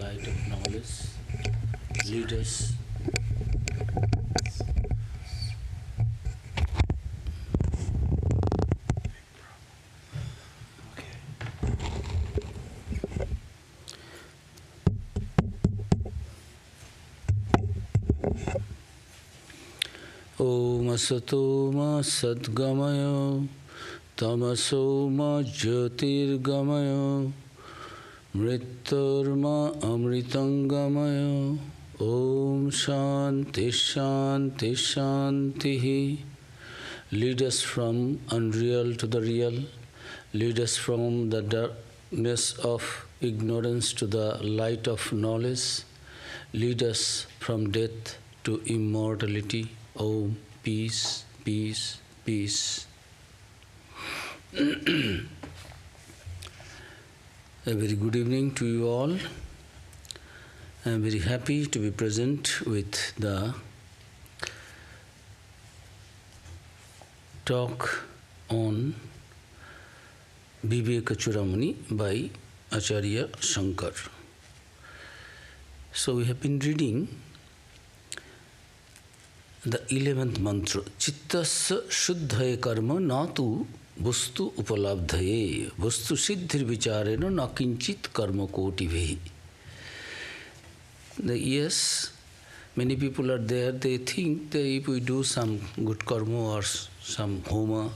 light of knowledge, lead us Om Asato Ma Sadgamaya Tamaso Ma Jyotirgamaya Mritturma Amritangamaya Om Shanti Shanti Shanti. Lead us from unreal to the real. Lead us from the darkness of ignorance to the light of knowledge. Lead us from death to immortality. Om, peace, peace, peace. A very good evening to you all. I am very happy to be present with the talk on Viveka-Chudamani by Acharya Shankar. So we have been reading the 11th mantra, Chittasya shuddhaya karma natu vastu upalabdhaye vastu siddhir vicharena na kinchit karma kotivehi. Yes, many people are there, they think that if we do some good karma or some homa,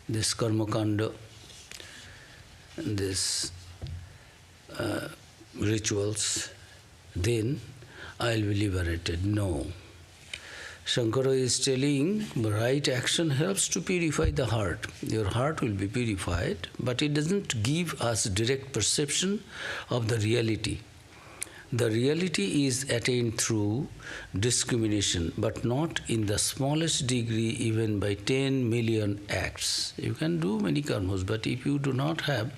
this karma kanda, this rituals, then I will be liberated. No. Shankara is telling the right action helps to purify the heart. Your heart will be purified, but it doesn't give us direct perception of the reality. The reality is attained through discrimination, but not in the smallest degree, even by 10 million acts. You can do many karmas, but if you do not have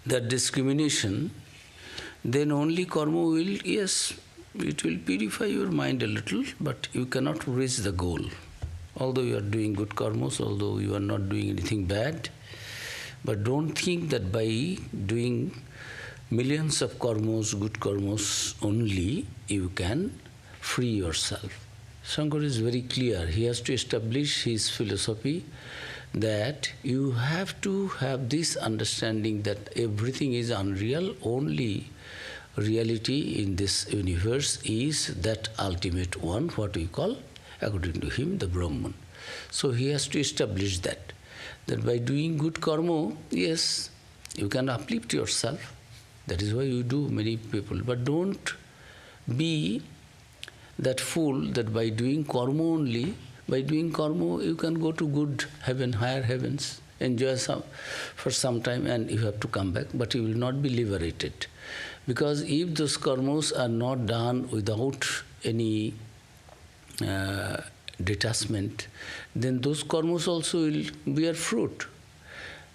that discrimination, then only karma will, yes, it will purify your mind a little, but you cannot reach the goal. Although you are doing good karmas, although you are not doing anything bad, but don't think that by doing millions of karmas, good karmas only, you can free yourself. Shankar is very clear. He has to establish his philosophy that you have to have this understanding that everything is unreal, only reality in this universe is that ultimate one, what we call, according to him, the Brahman. So he has to establish that by doing good karma, yes, you can uplift yourself. That is why you do, many people. But don't be that fool that by doing karma only, by doing karma you can go to good heaven, higher heavens, enjoy for some time and you have to come back, but you will not be liberated. Because if those karmas are not done without any detachment, then those karmas also will bear fruit.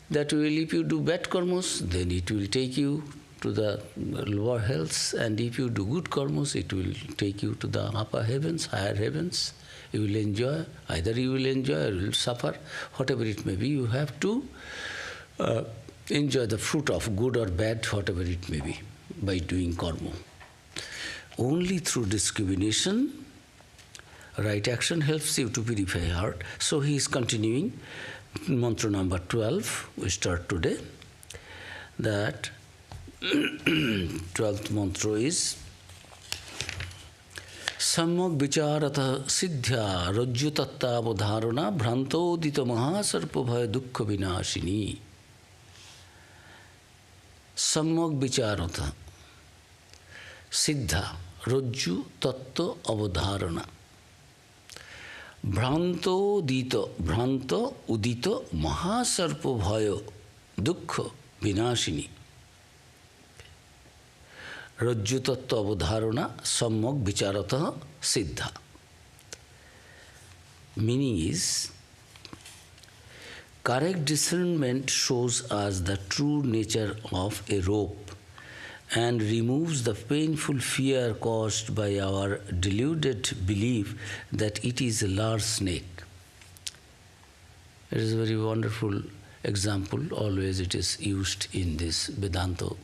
That will, if you do bad karmas, then it will take you to the lower hells, and if you do good karmas, it will take you to the upper heavens, higher heavens. You will enjoy, either you will enjoy or you will suffer, whatever it may be. You have to enjoy the fruit of good or bad, whatever it may be, by doing karma. Only through discrimination, right action helps you to purify heart. So he is continuing, mantra number 12, we start today, that 12th mantra is Samyak vicharata siddhya rajyutatta avadharana bhrantodita mahasarpa bhaya dukkha vinashini. Samyak vicharata siddha rajyu tattva avadharana bhrantodita bhranta udita mahasarpa bhaya dukkha vinashini. Rajyu tattva avadharana samyak vicharata siddha. Meaning is, correct discernment shows us the true nature of a rope and removes the painful fear caused by our deluded belief that it is a large snake. It is a very wonderful example, always it is used in this Vedanta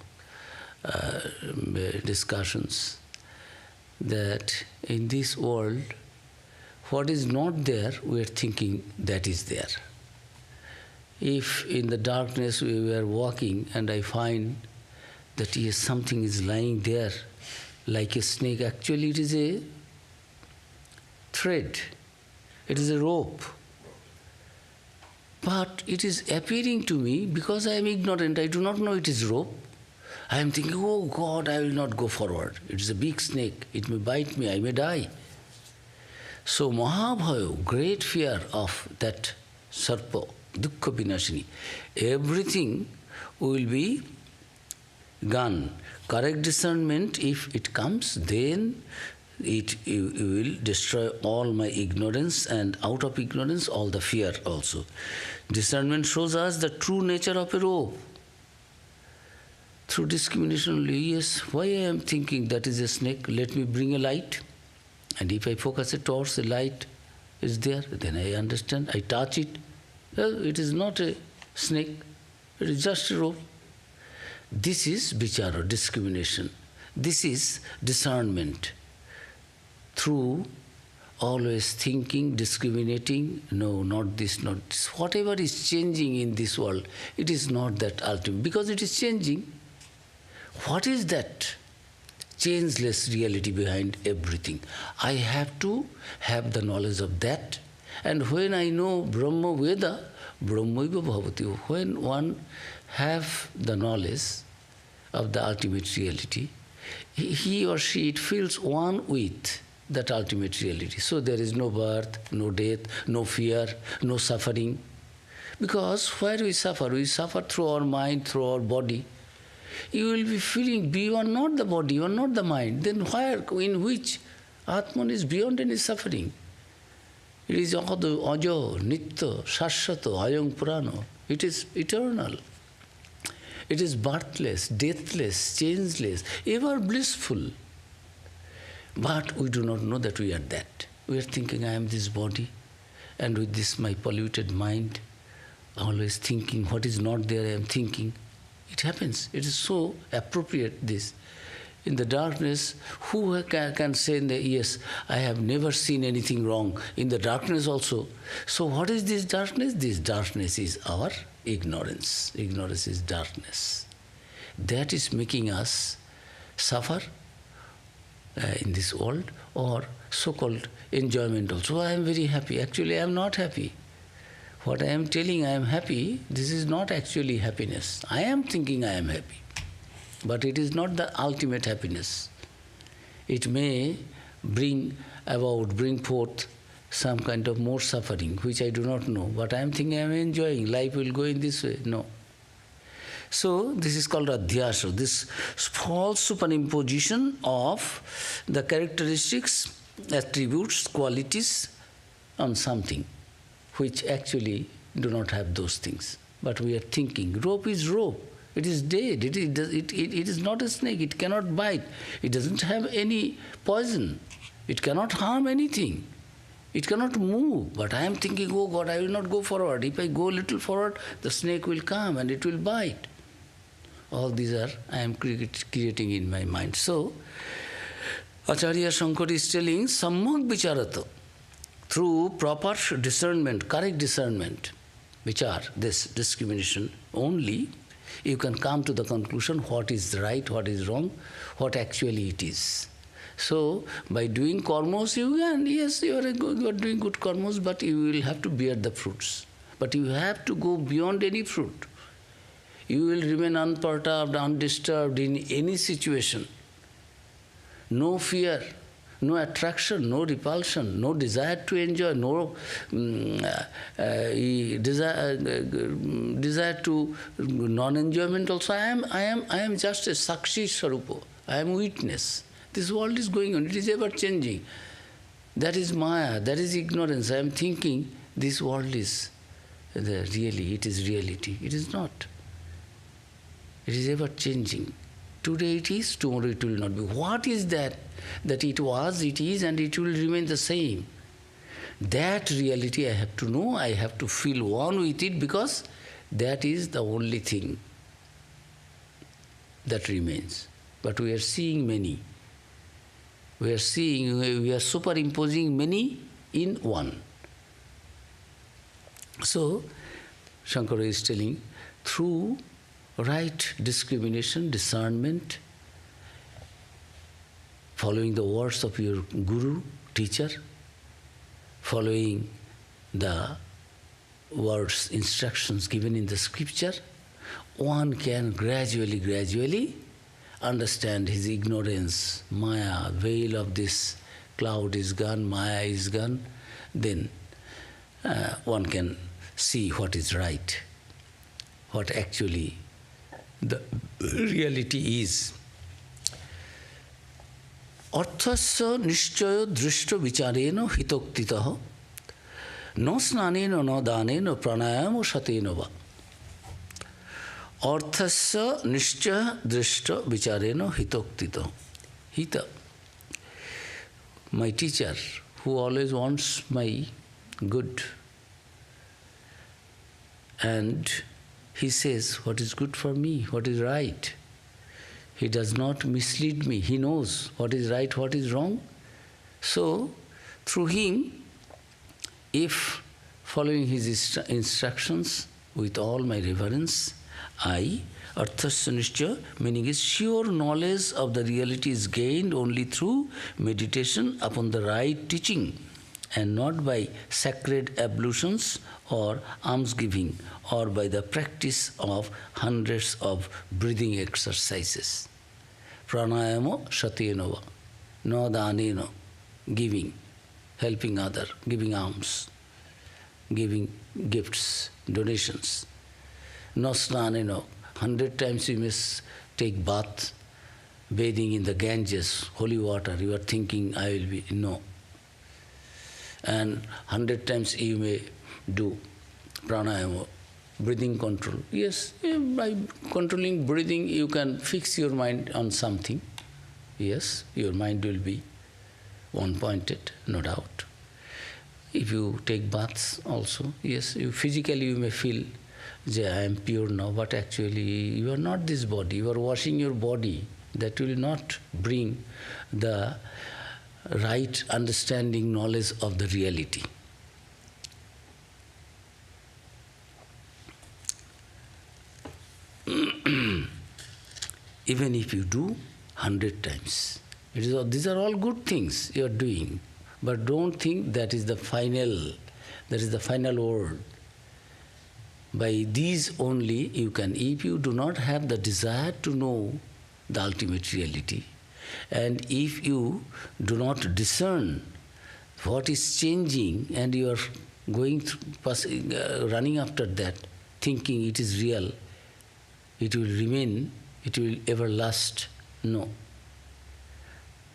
discussions that in this world, what is not there, we are thinking that is there. If in the darkness we were walking and I find that yes, something is lying there like a snake, actually it is a thread, it is a rope. But it is appearing to me because I am ignorant, I do not know it is rope. I am thinking, oh God, I will not go forward. It is a big snake, it may bite me, I may die. So Mahabhayo, great fear of that sarpa, dukkha vinashini, everything will be gone. Correct discernment, if it comes, then it will destroy all my ignorance, and out of ignorance all the fear also. Discernment shows us the true nature of a rope. Through discrimination only, yes, why I am thinking that is a snake, let me bring a light. And if I focus it towards the light is there, then I understand, I touch it. Well, it is not a snake, it is just a rope. This is vichara, discrimination. This is discernment. Through always thinking, discriminating, no, not this, not this. Whatever is changing in this world, it is not that ultimate, because it is changing. What is that changeless reality behind everything? I have to have the knowledge of that. And when I know Brahma Veda, Brahmaiva Bhavati, when one have the knowledge of the ultimate reality, he or she, it feels one with that ultimate reality. So there is no birth, no death, no fear, no suffering. Because where we suffer through our mind, through our body. You will be feeling you are not the body, you are not the mind. Then where, in which Atman is beyond any suffering? It is Ado, Ajo, Nitya, Shashvato, Ayang Purano. It is eternal. It is birthless, deathless, changeless, ever blissful. But we do not know that we are that. We are thinking, I am this body, and with this my polluted mind, always thinking what is not there, I am thinking. It happens. It is so appropriate, this. In the darkness, who can say, yes, I have never seen anything wrong in the darkness also. So what is this darkness? This darkness is our ignorance. Ignorance is darkness. That is making us suffer in this world, or so-called enjoyment also. I am very happy. Actually, I am not happy. What I am telling I am happy, this is not actually happiness. I am thinking I am happy. But it is not the ultimate happiness. It may bring forth some kind of more suffering, which I do not know. But I am thinking I am enjoying. Life will go in this way. No. So this is called adhyasa, this false superimposition of the characteristics, attributes, qualities on something, which actually do not have those things. But we are thinking, rope is rope. It is dead. It is not a snake. It cannot bite. It doesn't have any poison. It cannot harm anything. It cannot move. But I am thinking, oh God, I will not go forward. If I go a little forward, the snake will come and it will bite. All these are, I am creating in my mind. So, Acharya Shankar is telling, Sammak Vicharata, through proper discernment, correct discernment, which are this discrimination, only you can come to the conclusion what is right, what is wrong, what actually it is. So, by doing karmas, you can, yes, you are doing good karmas, but you will have to bear the fruits. But you have to go beyond any fruit. You will remain unperturbed, undisturbed in any situation. No fear, no attraction, no repulsion, no desire to enjoy, no desire to non-enjoyment also. I am just a Sakshi Swarupa. I am witness. This world is going on. It is ever changing. That is Maya. That is ignorance. I am thinking this world is really. It is reality. It is not. It is ever changing. Today it is, tomorrow it will not be. What is that? That it was, it is, and it will remain the same. That reality I have to know, I have to feel one with it, because that is the only thing that remains. but we are seeing many. We are superimposing many in one. So, Shankara is telling, through right discrimination, discernment, following the words of your guru, teacher, following the words, instructions given in the scripture, one can gradually understand his ignorance, maya, veil of this cloud is gone, maya is gone, then one can see what is right, what actually the reality is. Arthasya nishchayo drishta vichareno hitoktitaha no snaneno no daneno pranayamo sateno va. Arthasya nishcha drishta vichareno hitoktitaha. Hita, my teacher, who always wants my good, and he says what is good for me, what is right. He does not mislead me. He knows what is right, what is wrong. So, through him, if following his instructions with all my reverence, I, arthasya nishcha, meaning is sure knowledge of the reality is gained only through meditation upon the right teaching, and not by sacred ablutions or almsgiving, or by the practice of hundreds of breathing exercises. Pranayamo satyeno, no daneno, giving, helping other, giving alms, giving gifts, donations. No snaneno, 100 times you must take bath, bathing in the Ganges, holy water, you are thinking I will be, no. And 100 times you may do pranayama, breathing control. Yes, by controlling breathing you can fix your mind on something. Yes, your mind will be one-pointed, no doubt. If you take baths also, yes, physically you may feel, I am pure now, but actually you are not this body, you are washing your body. That will not bring the right understanding, knowledge of the reality. Even if you do 100 times, these are all good things you are doing, but don't think that is the final word. By these only you can, if you do not have the desire to know the ultimate reality, and if you do not discern what is changing and you are going through, running after that, thinking it is real, it will remain, it will ever last, no.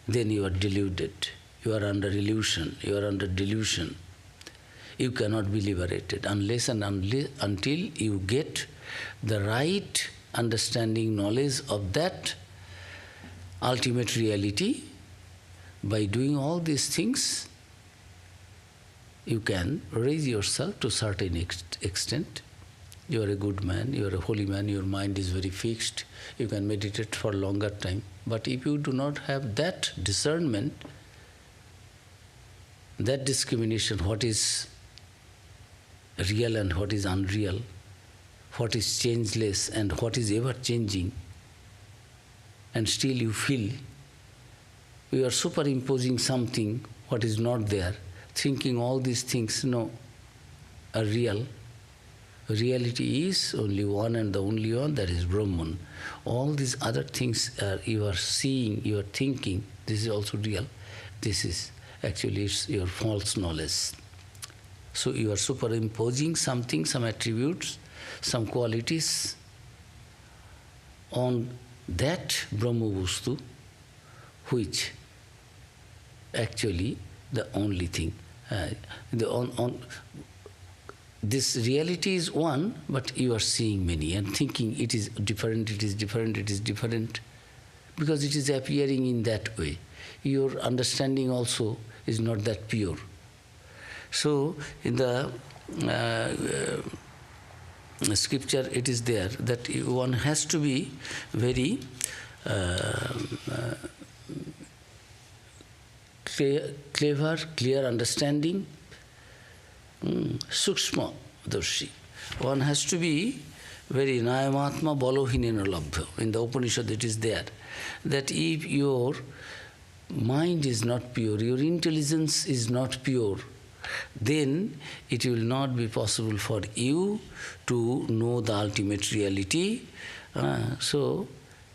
Then you are deluded, you are under illusion, you are under delusion. You cannot be liberated unless and until you get the right understanding, knowledge of that ultimate reality. By doing all these things, you can raise yourself to a certain extent. You are a good man, you are a holy man, your mind is very fixed, you can meditate for a longer time. But if you do not have that discernment, that discrimination, what is real and what is unreal, what is changeless and what is ever changing, and still you feel you are superimposing something what is not there, thinking all these things, no, are real. Reality is only one and the only one, that is Brahman. All these other things you are seeing, you are thinking, this is also real. This is actually your false knowledge. So you are superimposing something, some attributes, some qualities on that Brahma Vastu, which actually the only thing. This reality is one, but you are seeing many and thinking it is different, it is different, it is different, because it is appearing in that way. Your understanding also is not that pure. So in the scripture it is there that one has to be very clear understanding, sukshma darshi. One has to be very nayamatma balohinena labdha. In the Upanishad it is there, that if your mind is not pure, your intelligence is not pure, then it will not be possible for you to know the ultimate reality. So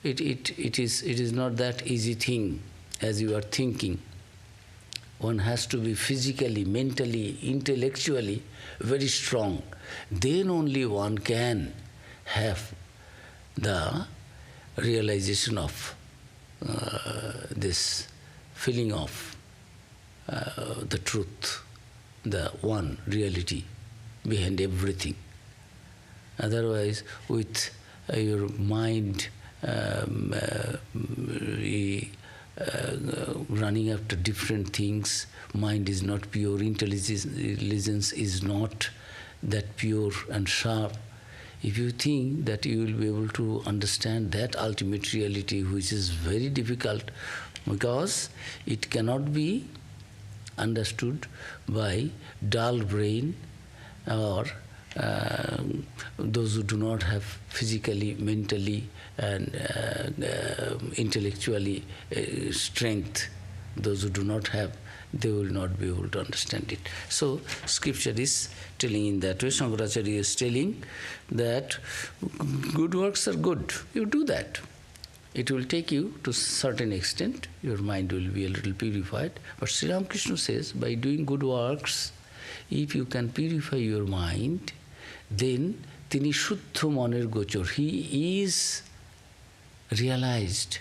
it is not that easy thing as you are thinking. One has to be physically, mentally, intellectually very strong. Then only one can have the realization of this feeling of the truth, the one reality behind everything. Otherwise, with your mind running after different things, mind is not pure, intelligence is not that pure and sharp. If you think that you will be able to understand that ultimate reality, which is very difficult, because it cannot be understood by dull brain or those who do not have physically, mentally and intellectually strength, those who do not have, they will not be able to understand it. So scripture is telling in that way. Shankaracharya is telling that good works are good. You do that. It will take you to a certain extent. Your mind will be a little purified. But Sri Ramakrishna says, by doing good works, if you can purify your mind, then tini shuddha maner gochor. He is realized.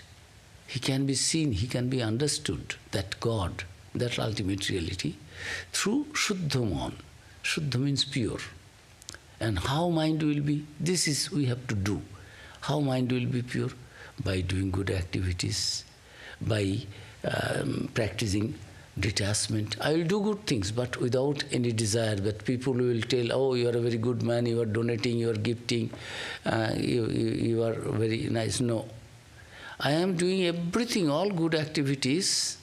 He can be seen, he can be understood, that God, that ultimate reality, through shuddha man. Shuddha means pure. And how mind will be? This is we have to do. How mind will be pure? By doing good activities, by practicing detachment. I will do good things, but without any desire. But people will tell, oh, you are a very good man, you are donating, you are gifting, you are very nice. No. I am doing everything, all good activities,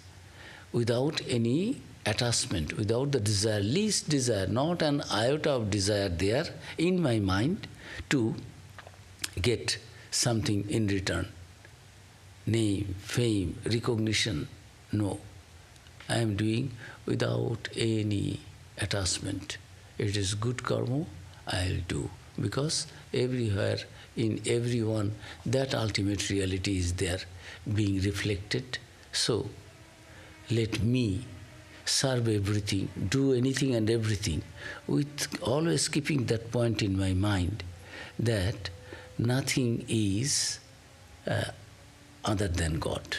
without any attachment, without the desire, least desire, not an iota of desire there in my mind to get something in return. Name, fame, recognition. No. I am doing without any attachment. It is good karma, I will do. Because everywhere, in everyone, that ultimate reality is there, being reflected. So, let me serve everything, do anything and everything, with always keeping that point in my mind, that nothing is other than God,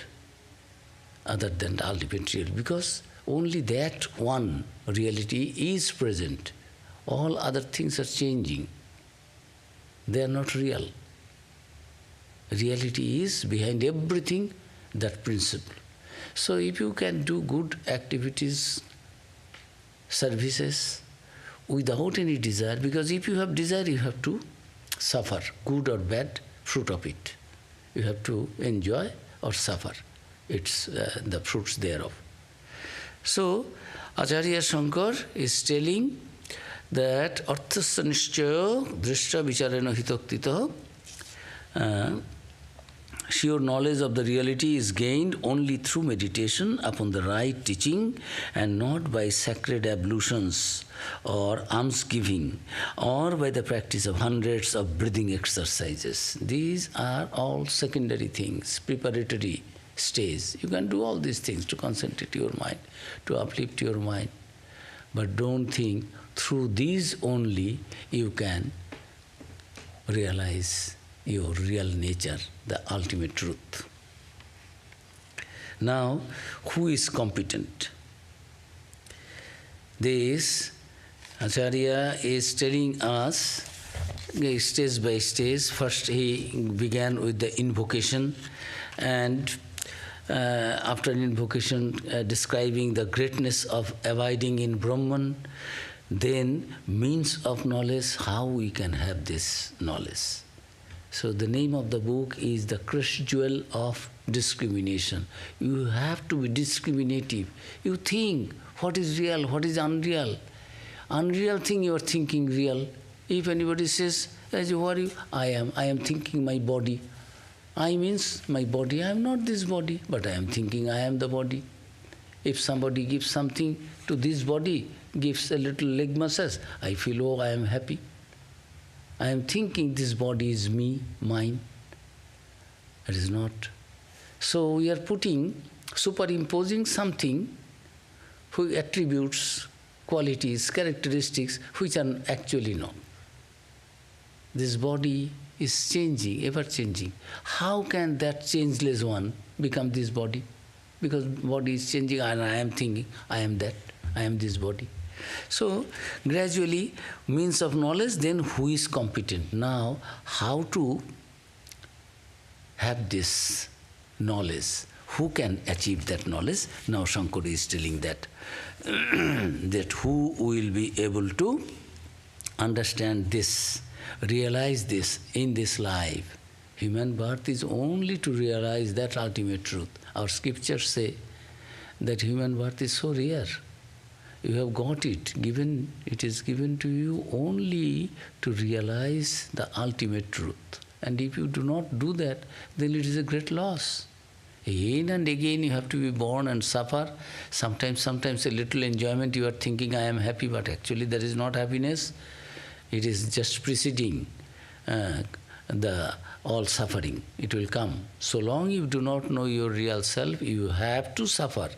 other than the ultimate reality, because only that one reality is present. All other things are changing. They are not real. Reality is behind everything, that principle. So if you can do good activities, services, without any desire, because if you have desire, you have to suffer, good or bad, fruit of it. You have to enjoy or suffer. It's the fruits thereof. So, Acharya Shankar is telling that arthasya nishchaya drishta vicharena hitoktita, sure knowledge of the reality is gained only through meditation upon the right teaching and not by sacred ablutions or almsgiving or by the practice of hundreds of breathing exercises. These are all secondary things, preparatory stage. You can do all these things to concentrate your mind, to uplift your mind. But don't think through these only you can realize your real nature, the ultimate truth. Now, who is competent? This Acharya is telling us stage by stage. First he began with the invocation, and after invocation describing the greatness of abiding in Brahman, then means of knowledge, how we can have this knowledge. So the name of the book is The Crest Jewel of Discrimination. You have to be discriminative. You think what is real, what is unreal. Unreal thing you are thinking real. If anybody says, who are you? I am thinking my body. I means my body. I am not this body, but I am thinking I am the body. If somebody gives something to this body, gives a little leg massage, I feel, oh, I am happy. I am thinking this body is me, mine. It is not. So we are superimposing something who attributes, qualities, characteristics which are actually not. This body is changing, ever changing. How can that changeless one become this body? Because body is changing and I am thinking, I am that, I am this body. So gradually, means of knowledge, then who is competent? Now, how to have this knowledge? Who can achieve that knowledge? Now Shankara is telling that, that who will be able to understand this, realize this in this life. Human birth is only to realize that ultimate truth. Our scriptures say that human birth is so rare. You have got it, it is given to you only to realize the ultimate truth. And if you do not do that, then it is a great loss. Again and again you have to be born and suffer. Sometimes a little enjoyment, you are thinking I am happy, but actually there is not happiness. It is just preceding all suffering. It will come. So long you do not know your real self, you have to suffer.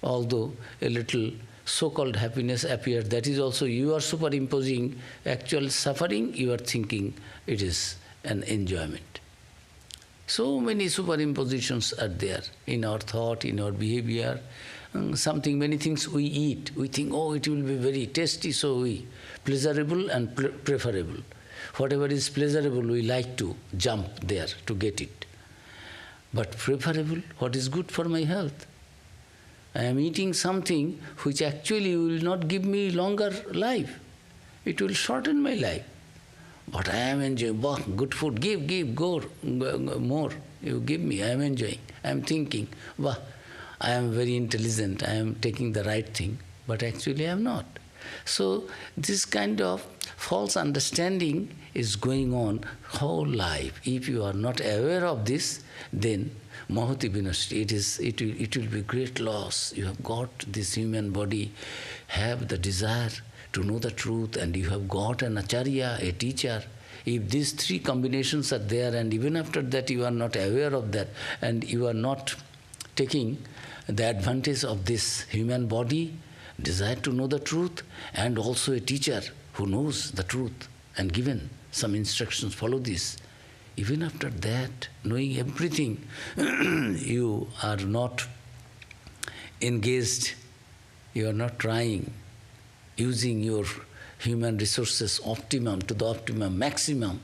Although a little so-called happiness appears, that is also you are superimposing actual suffering, you are thinking it is an enjoyment. So many superimpositions are there in our thought, in our behavior. Many things we eat, we think, oh, it will be very tasty, so we pleasurable and preferable. Whatever is pleasurable, we like to jump there to get it. But preferable, what is good for my health? I am eating something which actually will not give me longer life. It will shorten my life. But I am enjoying, good food, give, go, more. You give me, I am enjoying. I am thinking, I am very intelligent, I am taking the right thing. But actually I am not. So this kind of false understanding is going on whole life. If you are not aware of this, then Mahati Vinashti, it will be great loss. You have got this human body, have the desire to know the truth, and you have got an acharya, a teacher. If these three combinations are there, and even after that you are not aware of that, and you are not taking the advantage of this human body, desire to know the truth, and also a teacher who knows the truth and given some instructions, follow this. Even after that, knowing everything, you are not engaged, you are not trying, using your human resources optimum to the optimum, maximum,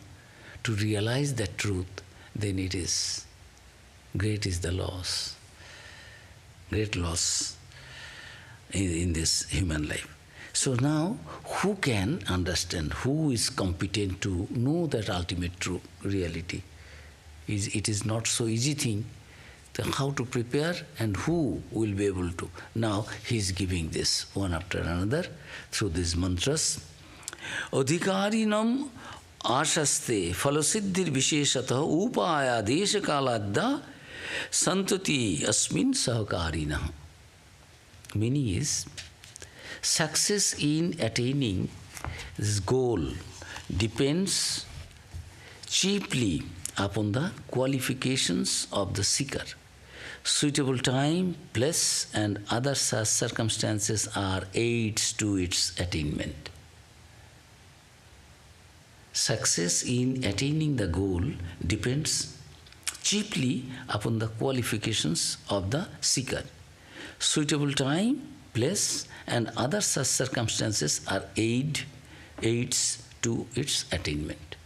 to realize that truth, then it is, great is the loss. Great loss in this human life. So now, who can understand, who is competent to know that ultimate true reality? It is not so easy thing. How to prepare and who will be able to? Now he is giving this one after another through these mantras. Adhikarinam ashaste phalasiddhir visheshatah upaya desha kaladda santati asmin sahakarina. Meaning is, success in attaining this goal depends chiefly upon the qualifications of the seeker. Suitable time, place, and other such circumstances are aids to its attainment. Success in attaining the goal depends chiefly upon the qualifications of the seeker. Suitable time, place, and other such circumstances are aids to its attainment.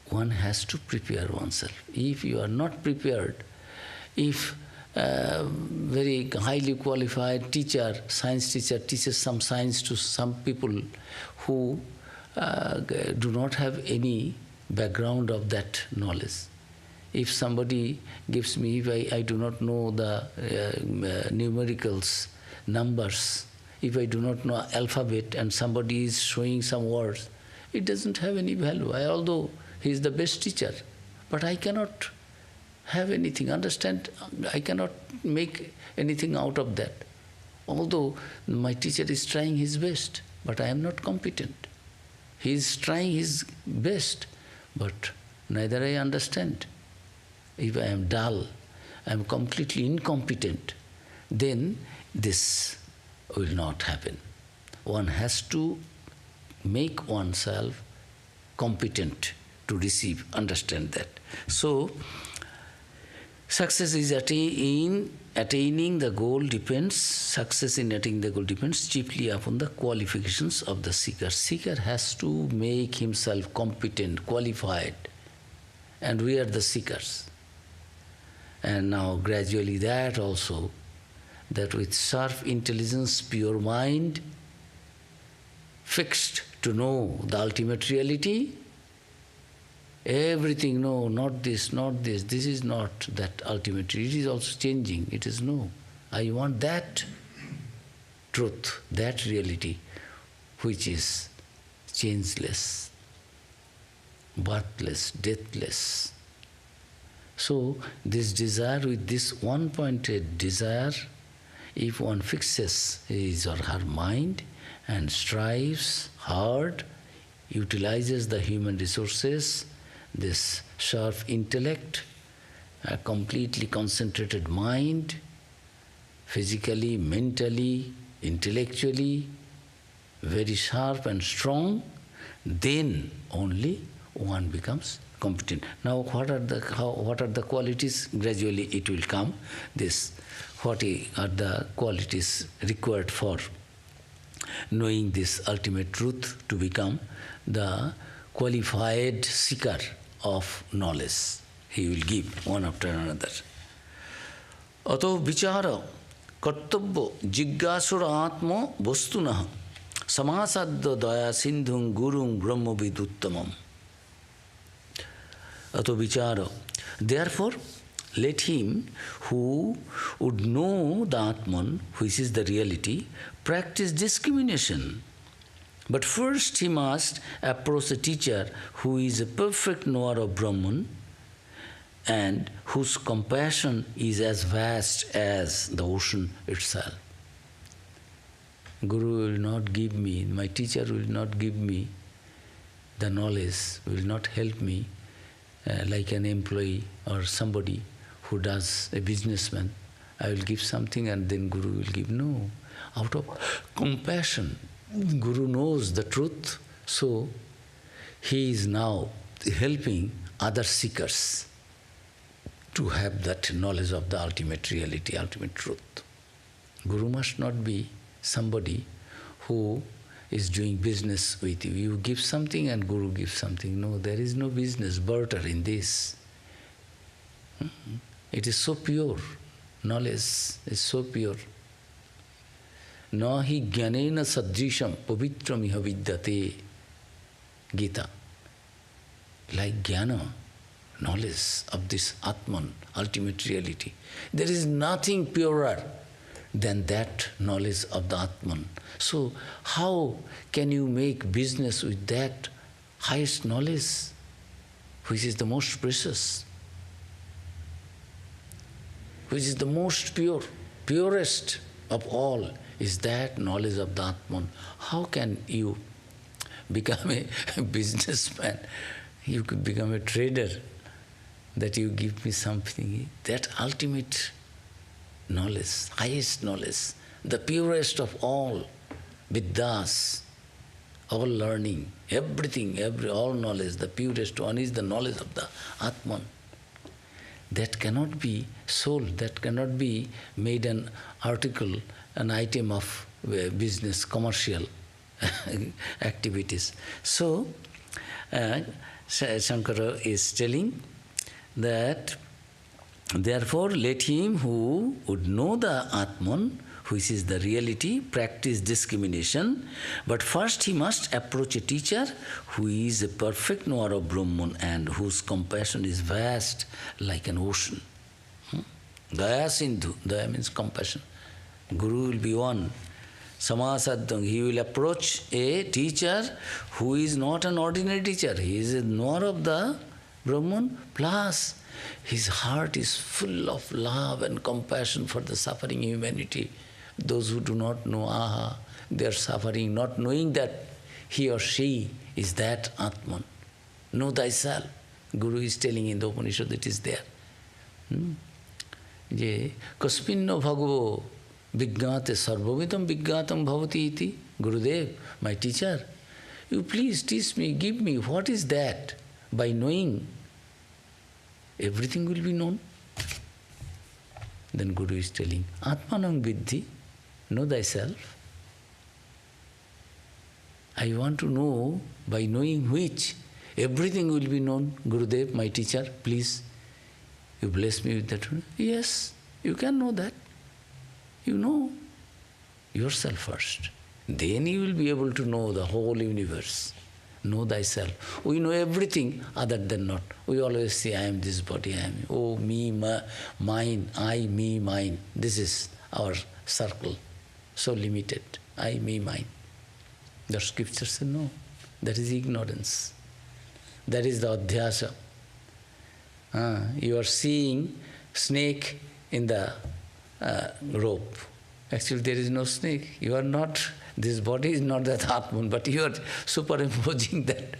One has to prepare oneself. If you are not prepared, if a very highly qualified teacher, science teacher, teaches some science to some people who do not have any background of that knowledge. If somebody gives me, if I do not know the numericals, numbers, if I do not know alphabet and somebody is showing some words, it doesn't have any value. Although he is the best teacher, but I cannot have anything, understand, I cannot make anything out of that. Although my teacher is trying his best, but I am not competent. He is trying his best, but neither I understand. If I am dull, I am completely incompetent, then this will not happen. One has to make oneself competent to receive, understand that. So, success is attaining the goal depends, success in attaining the goal depends chiefly upon the qualifications of the seeker. Seeker has to make himself competent, qualified, and we are the seekers. And now gradually that also, that with sharp intelligence, pure mind, fixed to know the ultimate reality, everything, no, not this, this is not that ultimate reality, it is also changing, it is no. I want that truth, that reality, which is changeless, birthless, deathless. So, this desire, with this one-pointed desire, if one fixes his or her mind and strives hard, utilizes the human resources, this sharp intellect, a completely concentrated mind, physically, mentally, intellectually, very sharp and strong, then only one becomes competent. Now, what are the qualities? Gradually, it will come. What are the qualities required for knowing this ultimate truth to become the qualified seeker of knowledge? He will give one after another. Ato vichara kartabbo jiggasura atma vastunah samasadda daya sindhum gurum brahma viduttamam. Ato vichara. Therefore, let him who would know the Atman, which is the reality, practice discrimination. But first he must approach a teacher who is a perfect knower of Brahman and whose compassion is as vast as the ocean itself. Guru will not give me, my teacher will not give me the knowledge, will not help me like an employee or somebody who does, a businessman. I will give something and then Guru will give. No. Out of compassion, Guru knows the truth, so he is now helping other seekers to have that knowledge of the ultimate reality, ultimate truth. Guru must not be somebody who is doing business with you. You give something and Guru gives something. No, there is no business, barter in this. It is so pure. Knowledge is so pure. Nahi jnanena sadrisham pavitram iha vidyate. Gita. Like jnana, knowledge of this Atman, ultimate reality. There is nothing purer than that knowledge of the Atman. So how can you make business with that highest knowledge, which is the most precious, which is the most pure, purest of all, is that knowledge of the Atman. How can you become a businessman? You could become a trader, that you give me something. That ultimate knowledge, highest knowledge, the purest of all vidyas, all learning, everything, all knowledge, the purest one is the knowledge of the Atman. That cannot be sold, that cannot be made an article, an item of business, commercial activities. So, Shankara is telling that, therefore, let him who would know the Atman, which is the reality, practice discrimination. But first he must approach a teacher who is a perfect knower of Brahman and whose compassion is vast like an ocean. Daya Sindhu, Daya means compassion. Guru will be one. Samasadhyam, he will approach a teacher who is not an ordinary teacher. He is a knower of the Brahman, plus his heart is full of love and compassion for the suffering humanity. Those who do not know, they are suffering, not knowing that he or she is that Atman. Know thyself. Guru is telling in the Upanishad, it is there. Je kaspinno bhagavo vigyate sarvavidam vigyatam bhavati iti. Gurudev, my teacher, you please teach me, give me, what is that? By knowing, everything will be known. Then Guru is telling, Atmanam Viddhi, know thyself. I want to know, by knowing which, everything will be known. Gurudev, my teacher, please, you bless me with that. Yes, you can know that. You know yourself first. Then you will be able to know the whole universe. Know thyself. We know everything other than not. We always say, I am this body, I am, oh, me, mine, I, me, mine. This is our circle, so limited. I, me, mine. The scriptures say, no, that is ignorance. That is the adhyasa. You are seeing snake in the rope. Actually, there is no snake. You are not, this body is not that Atman, but you are superimposing that.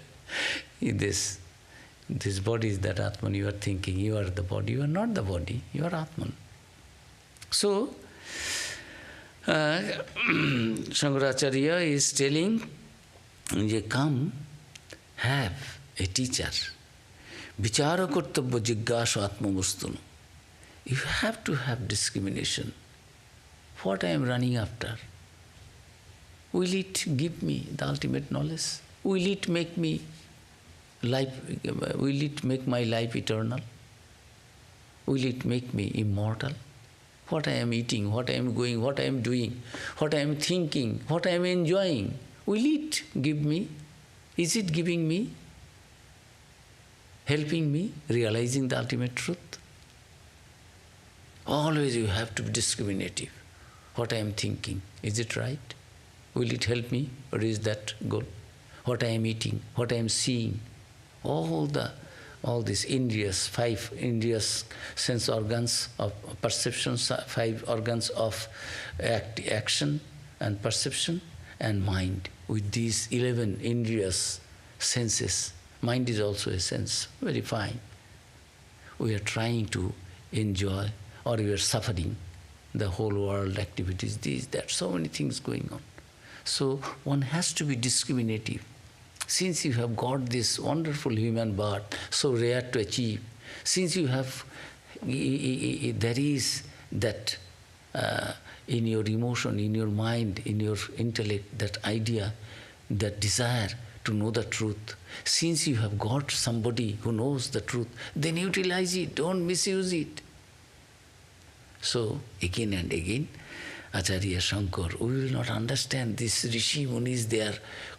This body is that Atman, you are thinking, you are the body. You are not the body, you are Atman. So, Shankaracharya is telling, come, have a teacher. Vichara kartabhya jiggasha atma vastunu. You have to have discrimination. What I am running after? Will it give me the ultimate knowledge? Will it make me life? Will it make my life eternal? Will it make me immortal? What I am eating, what I am going, what I am doing, what I am thinking, what I am enjoying, will it give me? Is it giving me? Helping me realizing the ultimate truth? Always you have to be discriminative. What I am thinking, is it right? Will it help me or is that good? What I am eating, what I am seeing, all these indriyas, 5 indriyas, sense organs of perceptions, 5 organs of action and perception, and mind. With these 11 indriyas, senses, mind is also a sense, very fine. We are trying to enjoy, or we are suffering the whole world activities, these, that, so many things going on. So one has to be discriminative. Since you have got this wonderful human birth, so rare to achieve, since you have, there is that in your emotion, in your mind, in your intellect, that idea, that desire to know the truth, since you have got somebody who knows the truth, then utilize it, don't misuse it. So, again and again, Acharya Shankar, we will not understand this Rishi Munis, their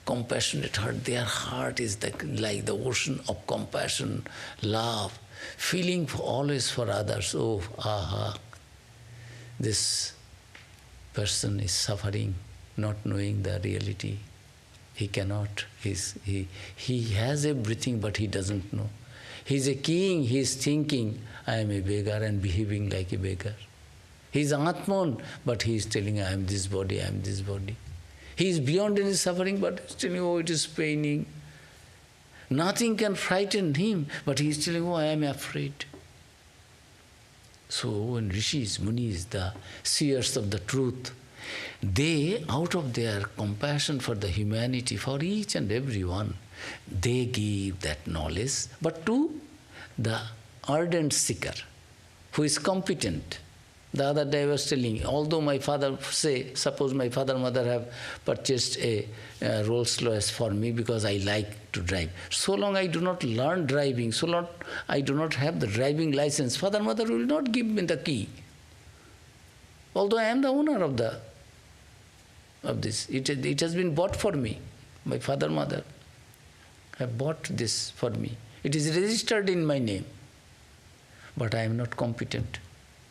compassionate heart, their heart is like the ocean of compassion, love, feeling always for others. Oh, this person is suffering, not knowing the reality. He cannot, he has everything but he doesn't know. He is a king, he is thinking, I am a beggar and behaving like a beggar. He is Atman, but he is telling, I am this body, I am this body. He is beyond any suffering, but he is telling, oh, it is paining. Nothing can frighten him, but he is telling, oh, I am afraid. So when rishis, munis, the seers of the truth, they, out of their compassion for the humanity, for each and every one, they give that knowledge, but to the ardent seeker, who is competent. The other day I was telling, although my father suppose my father and mother have purchased a Rolls-Royce for me because I like to drive. So long I do not learn driving, so long I do not have the driving license, father and mother will not give me the key. Although I am the owner of this. It has been bought for me. My father, mother have bought this for me. It is registered in my name. But I am not competent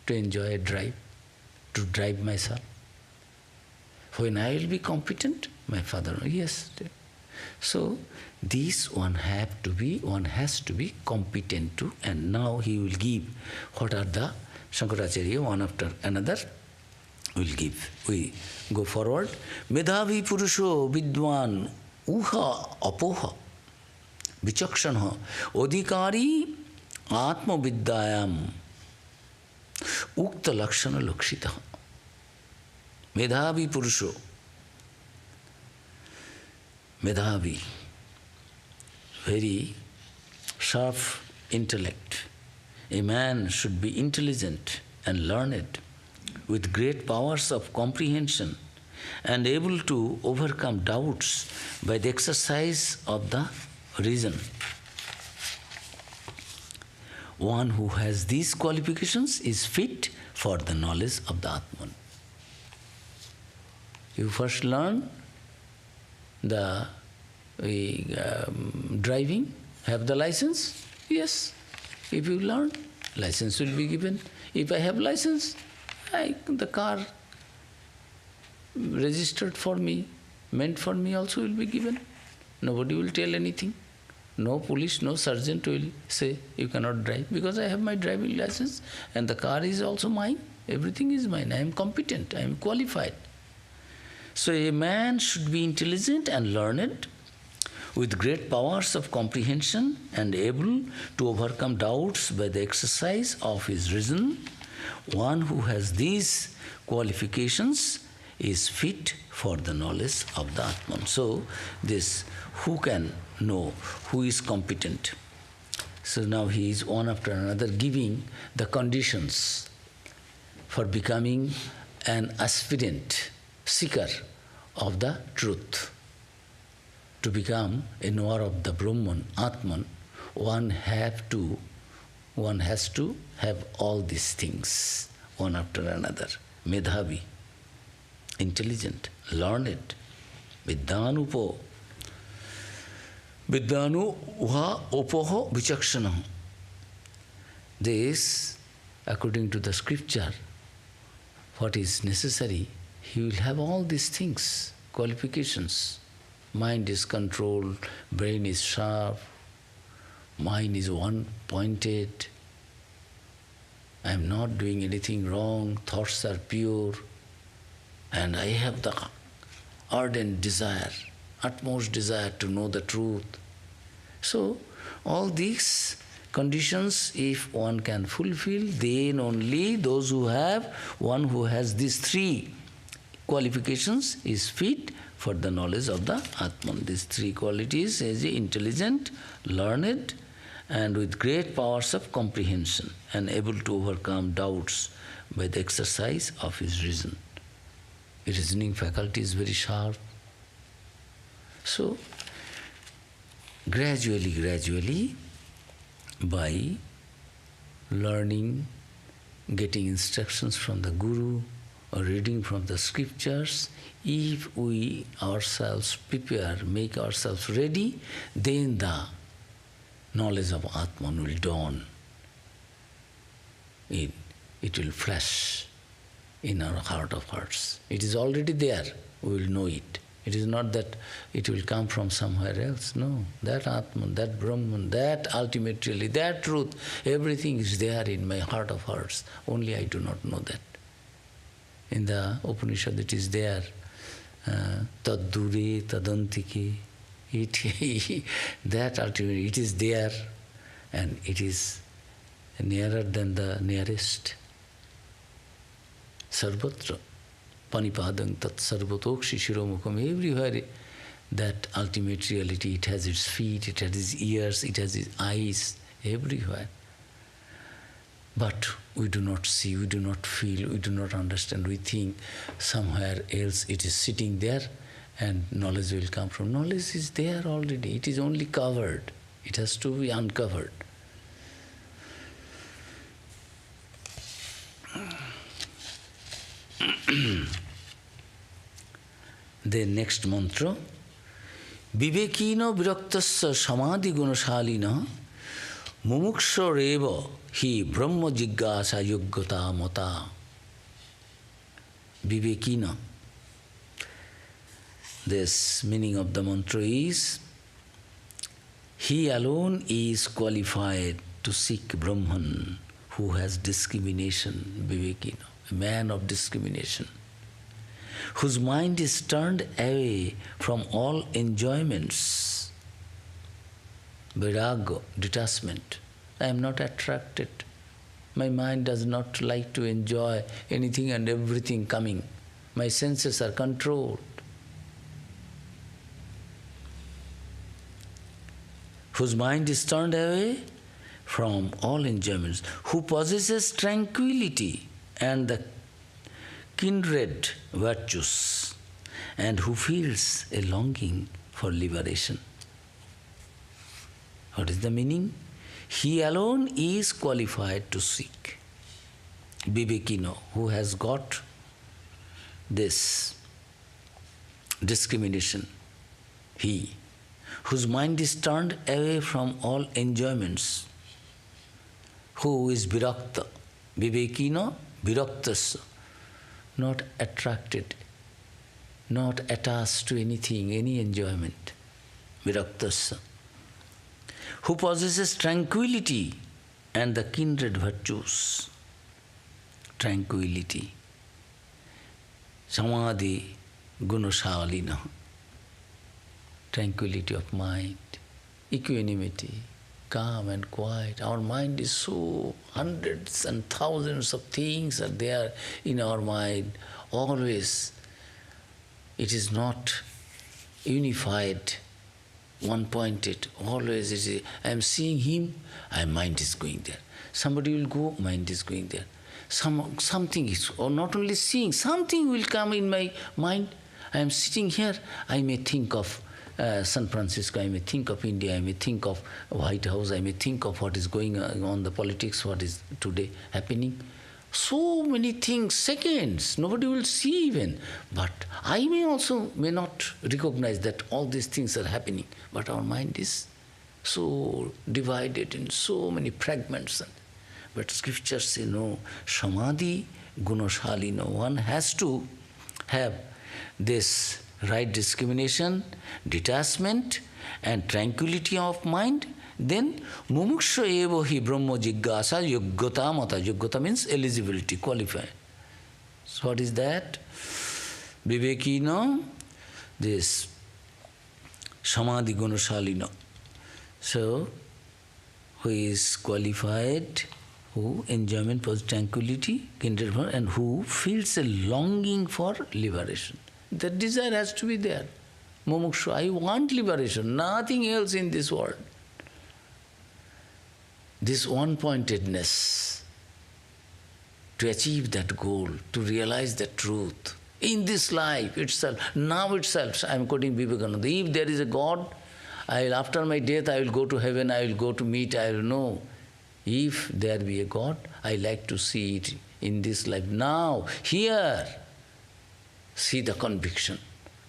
to enjoy a drive, to drive myself. When I will be competent, my father, yes. So this one has to be competent to, and now he will give what are the Shankaracharya, one after another will give. We go forward. Medhavi Purusho Vidwan Uha Apoha Vichakshanha Odhikari Atma Vidyayam Ukta Lakshana Lakshita. Medhavi Purusho. Medhavi, very sharp intellect. A man should be intelligent and learned, with great powers of comprehension and able to overcome doubts by the exercise of the reason. One who has these qualifications is fit for the knowledge of the Atman. You first learn the driving, have the license? Yes. If you learn, license will be given. If I have license, the car registered for me, meant for me also will be given. Nobody will tell anything. No police, no sergeant will say, you cannot drive, because I have my driving license and the car is also mine. Everything is mine. I am competent. I am qualified. So a man should be intelligent and learned, with great powers of comprehension and able to overcome doubts by the exercise of his reason. One who has these qualifications is fit for the knowledge of the Atman. So this, who can know, who is competent? So now he is one after another giving the conditions for becoming an aspirant, seeker of the truth. To become a knower of the Brahman, Atman, one has to have all these things, one after another. Medhavi, intelligent, learned, Vidyanupo, Vidyanu uha opoho vichakshana. This, according to the scripture, what is necessary, he will have all these things, qualifications. Mind is controlled, brain is sharp, mind is one-pointed. I am not doing anything wrong, thoughts are pure, and I have the ardent desire, utmost desire to know the truth. So, all these conditions, if one can fulfill, then only those who have, one who has these three qualifications is fit for the knowledge of the Atman. These three qualities is intelligent, learned, and with great powers of comprehension, and able to overcome doubts by the exercise of his reason. His reasoning faculty is very sharp. So, gradually, by learning, getting instructions from the Guru, or reading from the scriptures, if we ourselves prepare, make ourselves ready, then the knowledge of Atman will dawn. It will flash in our heart of hearts. It is already there, we will know it. It is not that it will come from somewhere else. No, that Atman, that Brahman, that ultimate reality, that truth, everything is there in my heart of hearts. Only I do not know that. In the Upanishad it is there, tad dure tadantike, that ultimately it is there, and it is nearer than the nearest. Sarvatra, panipadang tat sarvatokshi shiromukam, everywhere that ultimate reality, it has its feet, it has its ears, it has its eyes, everywhere. But we do not see, we do not feel, we do not understand. We think somewhere else it is sitting there and knowledge will come from. Knowledge is there already. It is only covered. It has to be uncovered. The next mantra, Vivekina viraktasya samadhi gunashalina mumukshoreva hi brahma jigyasa yogyata mata. Vivekina. This meaning of the mantra is, he alone is qualified to seek Brahman who has discrimination, Vivekina, a man of discrimination, whose mind is turned away from all enjoyments. Vairagya, detachment. I am not attracted. My mind does not like to enjoy anything and everything coming. My senses are controlled. Whose mind is turned away from all enjoyments, who possesses tranquility and the kindred virtues, and who feels a longing for liberation. What is the meaning? He alone is qualified to seek. Vivekino, who has got this discrimination, he, whose mind is turned away from all enjoyments, who is virakta, Vivekino, viraktasya, not attracted, not attached to anything, any enjoyment, viraktasya, who possesses tranquility and the kindred virtues, tranquility, samadhi gunashalina, tranquility of mind, equanimity, calm and quiet. Our mind is so hundreds and thousands of things are there in our mind. Always it is not unified, one-pointed. Always it is, I am seeing him, my mind is going there. Somebody will go, mind is going there. Something is, or not only seeing, something will come in my mind. I am sitting here, I may think of San Francisco, I may think of India, I may think of White House, I may think of what is going on, the politics, what is today happening. So many things, seconds, nobody will see even. But I may not recognize that all these things are happening. But our mind is so divided in so many fragments. But scriptures say no, samadhi gunashalina. One has to have this right discrimination, detachment and tranquility of mind. Then mumuksha eva hi brahma jigyasa yogyata mata. Yogyata means eligibility, qualified. So what is that? Vivekina, this samadhi gunashalina. So who is qualified, who enjoyment for tranquility, kindred, and who feels a longing for liberation. The desire has to be there. Mumuksha, I want liberation, nothing else in this world. This one-pointedness, to achieve that goal, to realize the truth, in this life itself, now itself, I am quoting Viveka-Chudamani, if there is a God, after my death I will go to heaven, I will go to meet, I will know. If there be a God, I like to see it in this life. Now, here, see the conviction.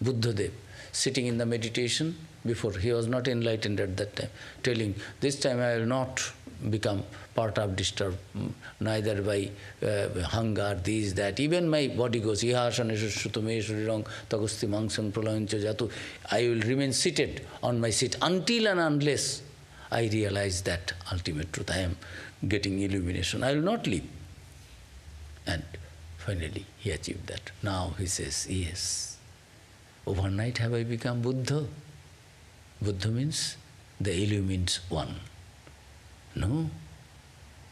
Buddhadev, sitting in the meditation, before he was not enlightened at that time, telling, this time I will not become part of disturbed, neither by hunger, this, that. Even my body goes, ihasaneshu shutume shurirang tagusti mangsang pralayancha jatu. I will remain seated on my seat until and unless I realize that ultimate truth. I am getting illumination. I will not leave. And finally, he achieved that. Now he says, yes, overnight have I become Buddha. Buddha means the illumined one. No,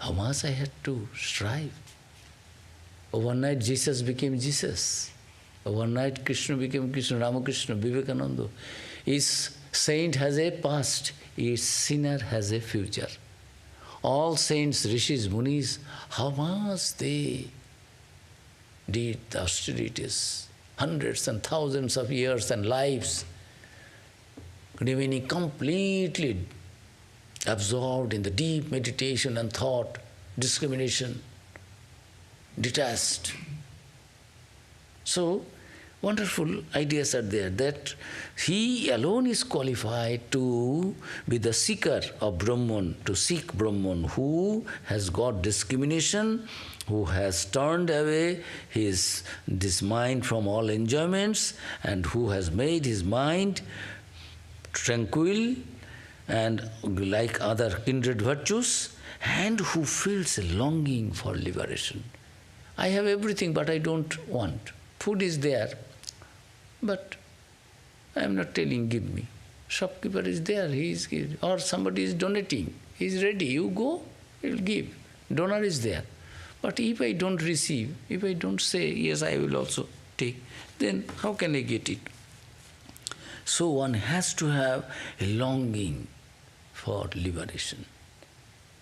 how much I had to strive. Overnight Jesus became Jesus. Overnight Krishna became Krishna, Ramakrishna, Vivekananda. Each saint has a past, each sinner has a future. All saints, rishis, munis, how much they did the austerities, hundreds and thousands of years and lives, remaining completely absorbed in the deep meditation and thought, discrimination, detached. So, wonderful ideas are there that he alone is qualified to be the seeker of Brahman, to seek Brahman, who has got discrimination, who has turned away this mind from all enjoyments, and who has made his mind tranquil and like other kindred virtues, and who feels a longing for liberation. I have everything, but I don't want. Food is there, but I am not telling, give me. Shopkeeper is there, he is giving. Or somebody is donating, he is ready, you go, he will give. Donor is there. But if I don't receive, if I don't say, yes, I will also take, then how can I get it? So one has to have a longing for liberation.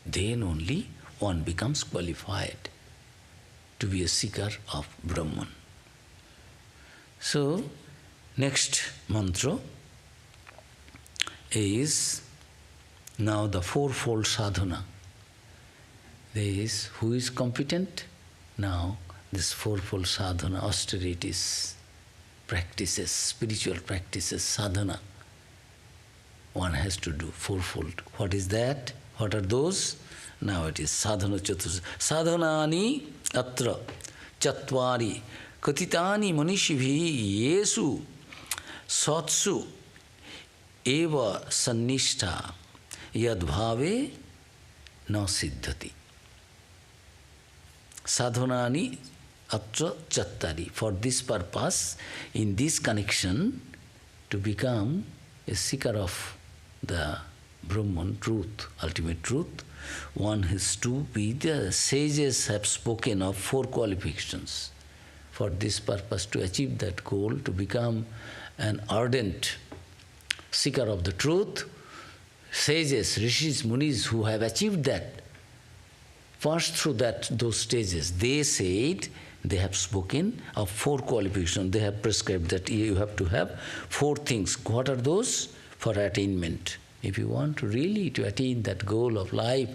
Then only one becomes qualified to be a seeker of Brahman. So, next mantra is now the fourfold sadhana. There is who is competent? Now this fourfold sadhana, austerities, practices, spiritual practices, sadhana, one has to do fourfold. What is that? What are those? Now it is sadhana chatursa. Sadhanani atra chatvari katitani manishibhi yesu satsu eva sannishta yadbhave na siddhati. Sadhanani atra chattari. For this purpose, in this connection, to become a seeker of the Brahman, truth, ultimate truth, one has to be, the sages have spoken of 4 qualifications. For this purpose, to achieve that goal, to become an ardent seeker of the truth, sages, rishis, munis who have achieved that, passed through those stages, they said, they have spoken of 4 qualifications. They have prescribed that you have to have 4 things. What are those? For attainment. If you want to really to attain that goal of life,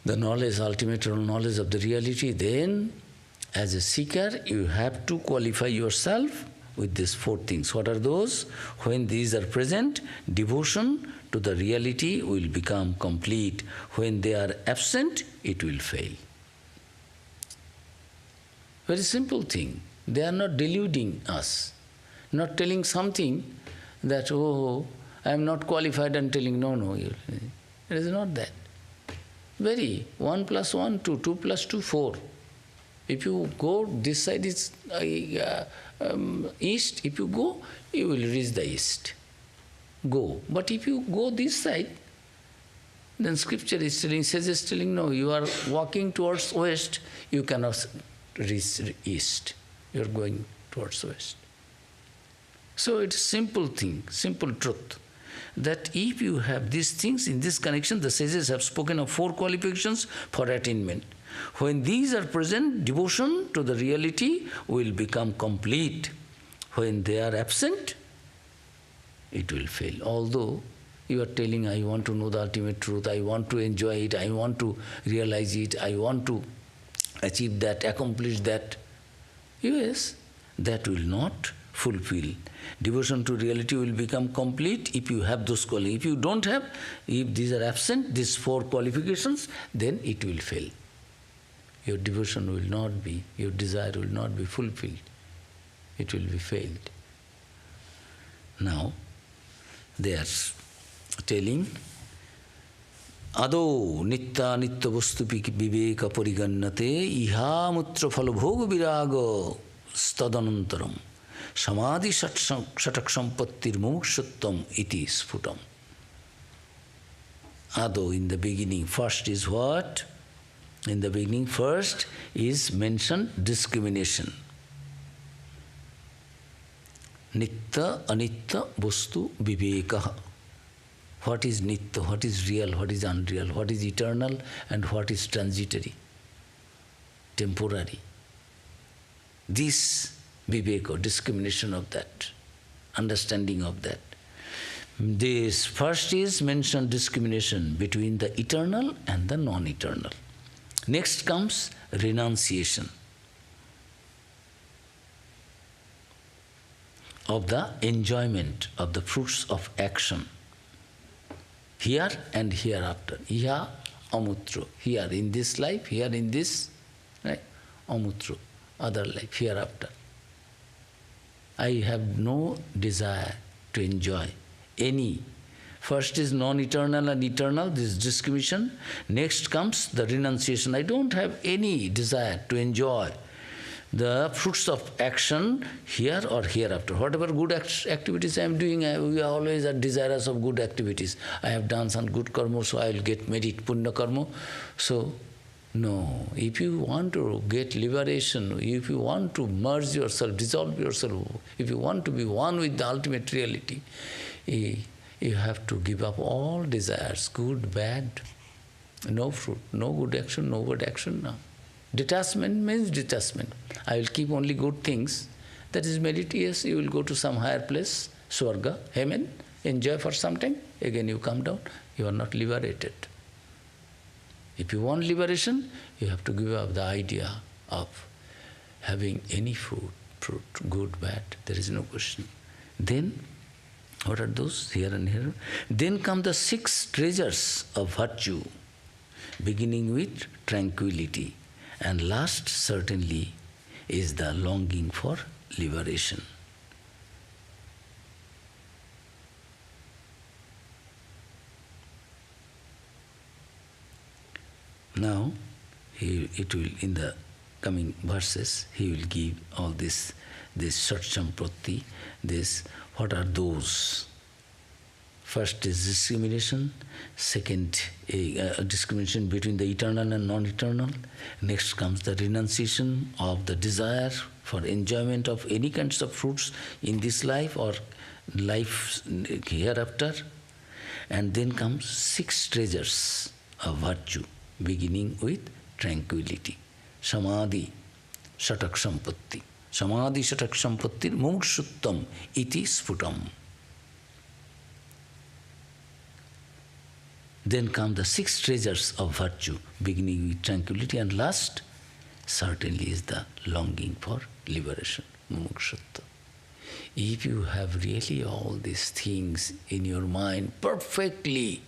the knowledge, ultimate knowledge of the reality, then as a seeker, you have to qualify yourself with these 4 things. What are those? When these are present, devotion to the reality will become complete. When they are absent, it will fail. Very simple thing. They are not deluding us, not telling something that, oh, I am not qualified, and telling, no, it is not that. 1 plus 1, 2, 2 plus 2, 4. If you go, this side is east, if you go, you will reach the east. Go. But if you go this side, then scripture is telling, sages is telling, no, you are walking towards west, you cannot reach east. You are going towards west. So it's simple thing, simple truth, that if you have these things in this connection, the sages have spoken of 4 qualifications for attainment. When these are present, devotion to the reality will become complete. When they are absent, it will fail. Although you are telling, I want to know the ultimate truth, I want to enjoy it, I want to realize it, I want to achieve that, accomplish that. Yes, that will not fulfill. Devotion to reality will become complete if you have those qualities. If you don't have, if these are absent, these 4 qualifications, then it will fail. Your devotion will not be, your desire will not be fulfilled. It will be failed. Now, they are telling, Ado nitta nitta vastu viveka parigannate iha mutra phalabhoga viraga stadanantaram samadhi shatak sampattir mumukshuttam iti sputam. Ado, in the beginning, first is what? In the beginning, first is mentioned discrimination. Nitta anitta vastu viveka. What is nitya, what is real, what is unreal, what is eternal and what is transitory, temporary. This viveka, discrimination of that, understanding of that. This first is mentioned discrimination between the eternal and the non-eternal. Next comes renunciation. of the enjoyment of the fruits of action. Here and hereafter. Iha amutro. Here in this life, here in this, right? Amutro. Other life, hereafter. I have no desire to enjoy any. First is non-eternal and eternal, this discrimination. Next comes the renunciation. I don't have any desire to enjoy the fruits of action here or hereafter. Whatever good activities I am doing, we always are desirous of good activities. I have done some good karma, so I will get merit, punya karma. So, no. If you want to get liberation, if you want to merge yourself, dissolve yourself, if you want to be one with the ultimate reality, you have to give up all desires, good, bad, no fruit, no good action, no bad action. No. Detachment means detachment. I will keep only good things. That is merit. Yes, you will go to some higher place, Swarga, heaven, enjoy for some time, again you come down, you are not liberated. If you want liberation, you have to give up the idea of having any fruit, good, bad, there is no question. Then, what are those? Here and here. Then come the 6 treasures of virtue, beginning with tranquility. And last, certainly, is the longing for liberation. Now, it will, in the coming verses, he will give all this Sat-Sampatti, this, what are those? First is discrimination, second, discrimination between the eternal and non-eternal. Next comes the renunciation of the desire for enjoyment of any kinds of fruits in this life or life hereafter. And then comes 6 treasures of virtue, beginning with tranquility. Samadhi, Shatak Sampatti. Samadhi Shatak Sampatti mumukshuttam iti sputam. Then come the 6 treasures of virtue, beginning with tranquility, and last, certainly, is the longing for liberation, mumukshutva. If you have really all these things in your mind perfectly,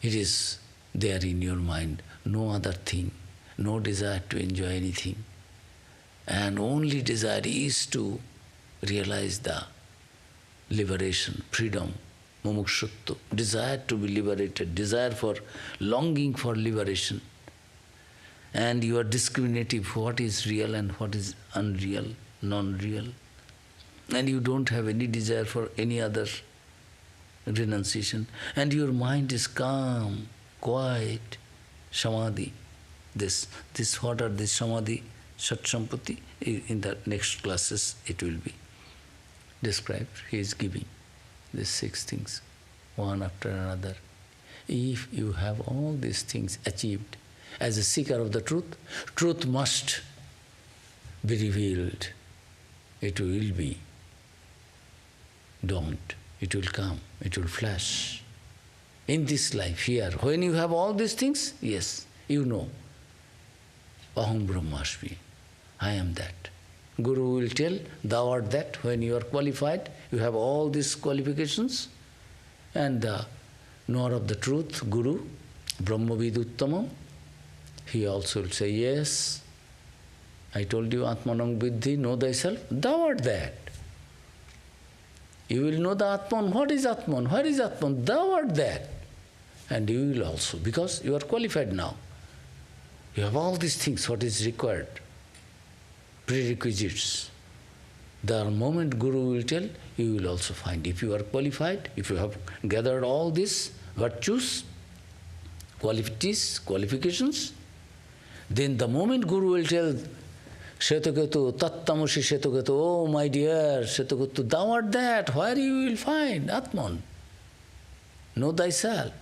it is there in your mind, no other thing, no desire to enjoy anything, and only desire is to realize the liberation, freedom, mumukshutva, desire to be liberated, desire for, longing for liberation. And you are discriminative, what is real and what is unreal, non-real. And you don't have any desire for any other renunciation. And your mind is calm, quiet, samadhi. This what are this samadhi, Sat-Sampatti? In the next classes it will be described. He is giving these 6 things, one after another. If you have all these things achieved, as a seeker of the truth, truth must be revealed. It will be dawned. It will come. It will flash. In this life, here, when you have all these things, yes, you know, Aham Brahmasmi, I am that. Guru will tell, thou art that. When you are qualified, you have all these qualifications. And the knower of the truth, Guru, Brahmavid Uttamam, he also will say, yes, I told you, Atmanam Vidhi, know thyself, thou art that. You will know the Atman. What is Atman? Where is Atman? Thou art that. And you will also, because you are qualified now. You have all these things, what is required, prerequisites. The moment Guru will tell, you will also find. If you are qualified, if you have gathered all these virtues, qualities, qualifications, then the moment Guru will tell, Shetaketu, Tattamushi Shetaketu, oh my dear Shetaketu, thou art that, where you will find Atman? Know thyself.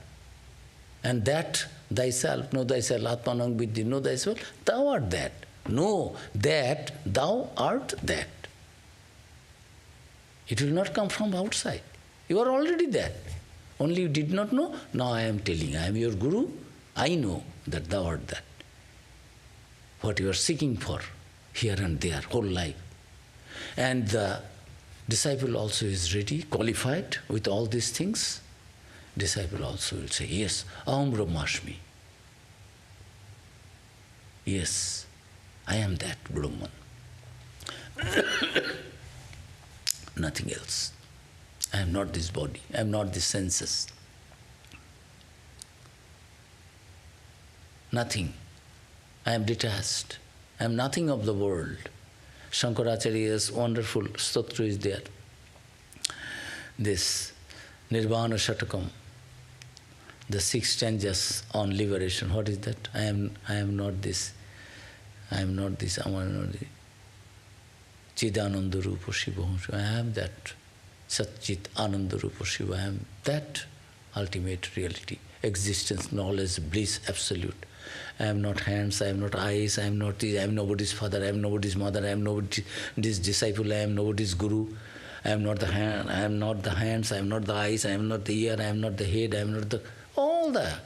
And that thyself, know thyself, Atmanang Vidhi, know thyself, thou art that. Know that thou art that. It will not come from outside. You are already that. Only you did not know. Now I am telling, I am your Guru. I know that thou art that. What you are seeking for here and there, whole life. And the disciple also is ready, qualified with all these things, disciple also will say, yes, Aham Brahmasmi. Yes, I am that Brahman. Nothing else. I am not this body, I am not these senses. Nothing. I am detached. I am nothing of the world. Shankaracharya's wonderful stotra is there. This Nirvana Shatakam, the 6 stanzas on liberation. What is that? I am not this. I am not this. I am not this. Chidananda Rupa Shiva. I am that. Satchit Ananda Rupa Shiva. I am that ultimate reality. Existence, knowledge, bliss, absolute. I am not hands, I am not eyes, I am not this, I am nobody's father, I am nobody's mother, I am nobody's disciple, I am nobody's guru. I am not the hand, I am not the hands, I am not the eyes, I am not the ear, I am not the head, I am not the... All the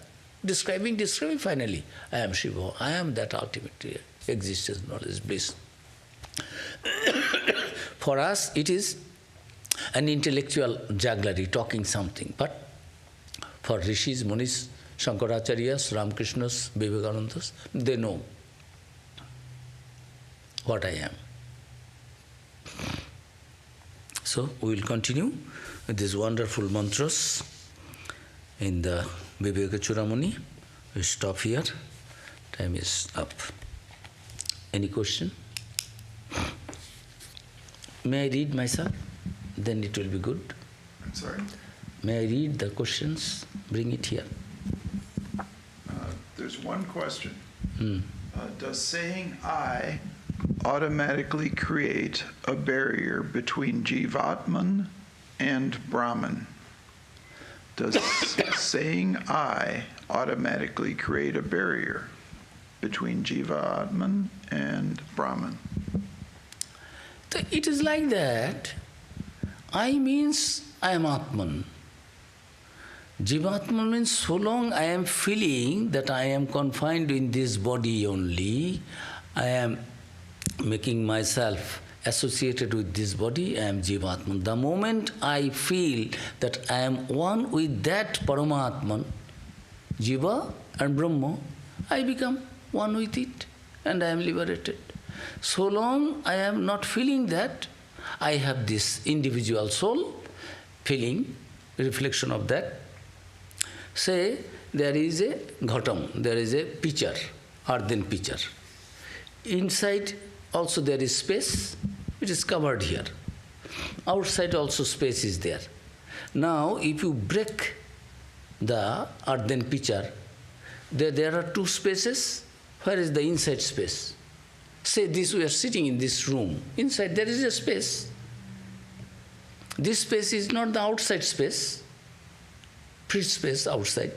describing finally. I am Shiva, I am that ultimate existence, knowledge, bliss. For us, it is an intellectual jugglery, talking something. But for rishis, munis, Shankaracharyas, Ramakrishnas, Vivekanandas, they know what I am. So we will continue with these wonderful mantras in the Viveka-Chudamani. We stop here. Time is up. Any question? May I read myself? Then it will be good. I'm sorry? May I read the questions? Bring it here. There's one question. Does saying I automatically create a barrier between Jivatman and Brahman? Does saying I automatically create a barrier between Jivatman and Brahman? It is like that. I means I am Atman. Jivatma means so long I am feeling that I am confined in this body only, I am making myself associated with this body, I am Jivatman. The moment I feel that I am one with that Paramatman, Jiva and Brahma, I become one with it and I am liberated. So long I am not feeling that, I have this individual soul, feeling, reflection of that. Say, there is a ghatam, there is a pitcher, earthen pitcher. Inside also there is space, it is covered here. Outside also space is there. Now, if you break the earthen pitcher, there are 2 spaces. Where is the inside space? Say this, we are sitting in this room. Inside there is a space. This space is not the outside space. Free space outside.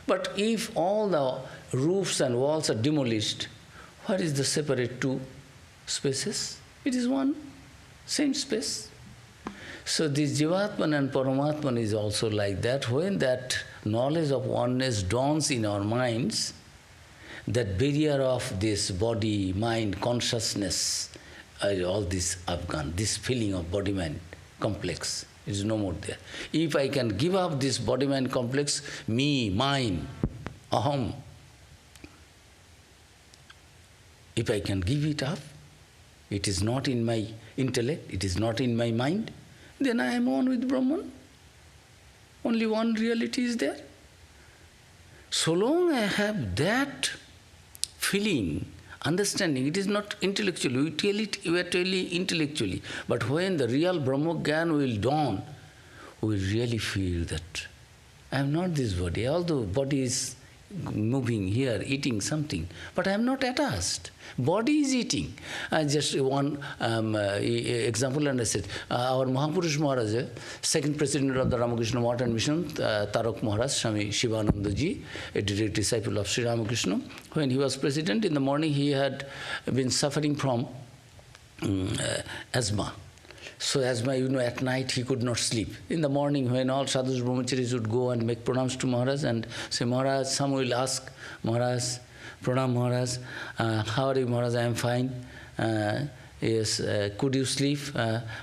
But if all the roofs and walls are demolished, what is the separate 2 spaces? It is one same space. So this Jivatman and Paramatman is also like that. When that knowledge of oneness dawns in our minds, that barrier of this body, mind, consciousness, all this Afghan, this feeling of body-mind complex is no more there. If I can give up this body-mind complex, me, mine, aham, if I can give it up, it is not in my intellect, it is not in my mind, then I am one with Brahman. Only one reality is there. So long I have that feeling, understanding, it is not intellectually, we tell it intellectually. But when the real Brahma Gyan will dawn, we will really feel that I am not this body, although body is moving here, eating something, but I am not attached. Body is eating. Just one example, and I said, our Mahapurush Maharaj, second president of the Ramakrishna Math and Mission, Tarak Maharaj, Swami Shivananda ji, a direct disciple of Sri Ramakrishna, when he was president, in the morning he had been suffering from asthma. So asthma, at night he could not sleep. In the morning, when all sadhus brahmacharis would go and make pranams to Maharaj and say, Maharaj, some will ask, Maharaj, pranam Maharaj, how are you Maharaj, I am fine. yes, could you sleep?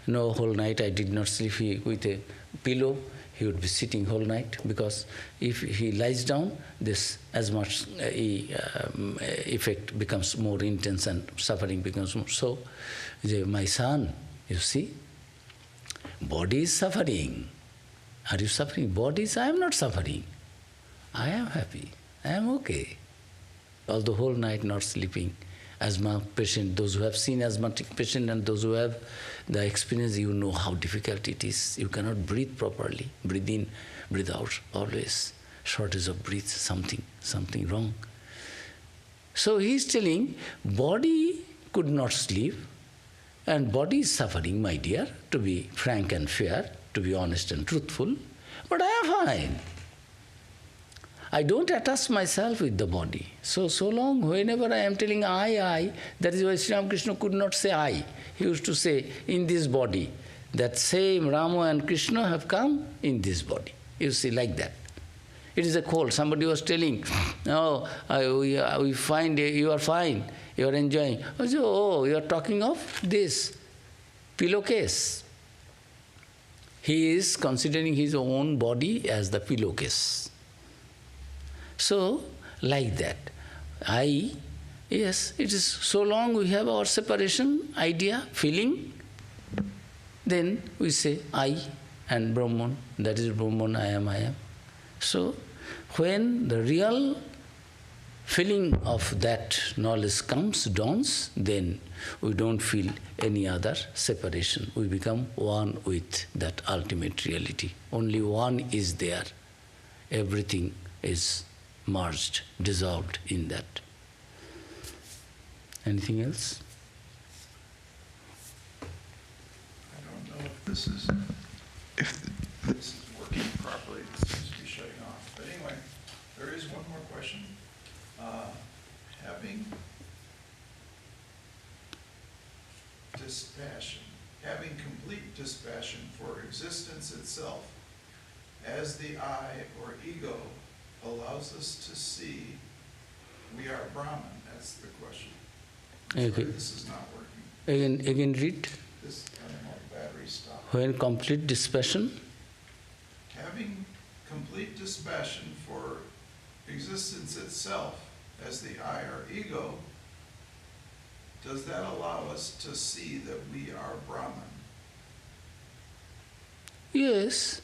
No, whole night I did not sleep. With a pillow, he would be sitting whole night, because if he lies down, this as much effect becomes more intense and suffering becomes more. So, my son, you see, body is suffering. Are you suffering? Body is, I am not suffering. I am happy. I am okay. All the whole night not sleeping. Asthma patient, those who have seen asthmatic patient and those who have the experience, you know how difficult it is. You cannot breathe properly. Breathe in, breathe out, always. Shortage of breath, something wrong. So he is telling, body could not sleep and body is suffering, my dear, to be frank and fair, to be honest and truthful, but I am fine. I don't attach myself with the body. So long, whenever I am telling I, that is why Sri Ramakrishna could not say I. He used to say, in this body. That same Rama and Krishna have come in this body. You see, like that. It is a cold. Somebody was telling, we find you are fine, you are enjoying. I say, you are talking of this pillowcase. He is considering his own body as the pillowcase. So, like that, yes, it is so long we have our separation idea, feeling, then we say I and Brahman, that is Brahman, I am. So, when the real feeling of that knowledge dawns, then we don't feel any other separation. We become one with that ultimate reality. Only one is there. Everything is merged, dissolved in that. Anything else? I don't know if this is working properly. It seems to be shutting off. But anyway, there is one more question. Having dispassion, having complete dispassion for existence itself, as the I or ego allows us to see we are Brahman. That's the question. Okay. Sorry, this is not working. Again read. This, I don't know, battery stopped. When complete dispassion? Having complete dispassion for existence itself as the I or ego, does that allow us to see that we are Brahman? Yes.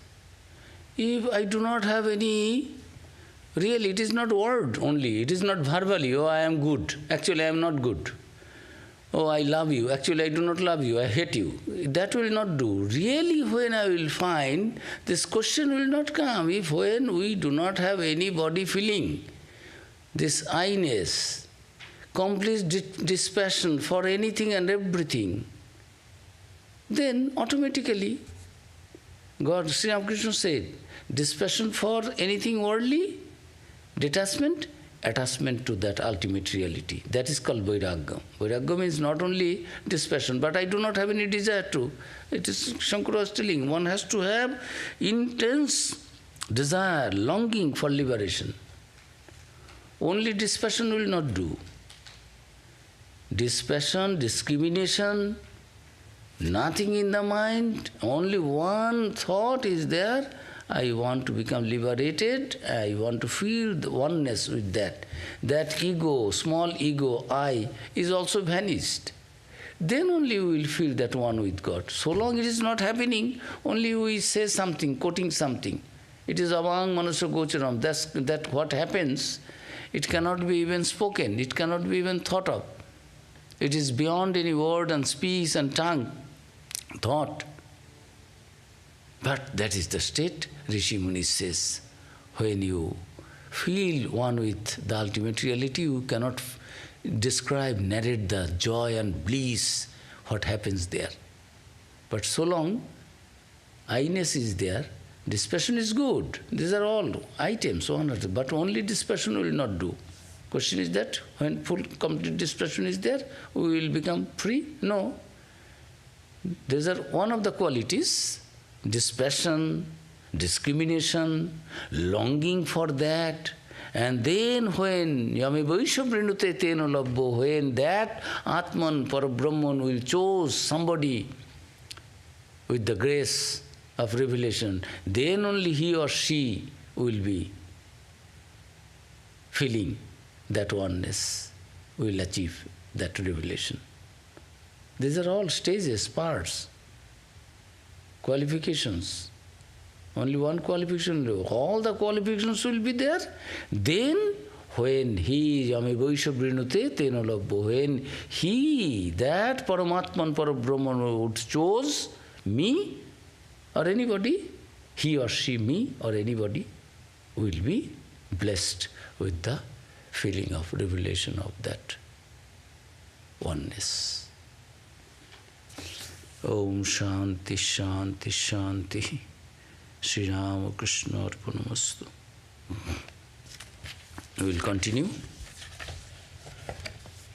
If I do not have any, really it is not word only, it is not verbally, I am good, actually I am not good. I love you, actually I do not love you, I hate you. That will not do. Really when I will find, this question will not come if when we do not have any body feeling, this I-ness, complete dispassion for anything and everything, then automatically, God, Sri Ramakrishna said, dispassion for anything worldly, detachment, attachment to that ultimate reality. That is called Vairagya. Vairagya means not only dispassion, but I do not have any desire to. It is, Shankara was telling, one has to have intense desire, longing for liberation. Only dispassion will not do. Dispassion, discrimination, nothing in the mind, only one thought is there, I want to become liberated, I want to feel the oneness with that. That ego, small ego, I, is also vanished. Then only we will feel that one with God. So long it is not happening, only we say something, quoting something. It is avang manusya gocharam, that what happens, it cannot be even spoken, it cannot be even thought of. It is beyond any word and speech and tongue, thought. But that is the state, Rishi Muni says. When you feel one with the ultimate reality, you cannot describe, narrate the joy and bliss, what happens there. But so long, I-ness is there, dispassion is good. These are all items, but only dispassion will not do. Question is that when full complete dispassion is there, we will become free? No. These are one of the qualities, dispassion, discrimination, longing for that, And then when Yami Vaishya Prinute Teno Labbo, when that Atman Parabrahman will choose somebody with the grace of revelation, then only he or she will be feeling that oneness, will achieve that revelation. These are all stages, parts, qualifications. Only one qualification, all the qualifications will be there. Then, when he, Yami Vaishya Prinute Teno Labbo, when he, that Paramatman Parabrahman would choose me or anybody, he or she, me or anybody, will be blessed with the feeling of revelation of that oneness. Om Shanti Shanti Shanti. Sri Rama Krishna Arpanamastu. We will continue.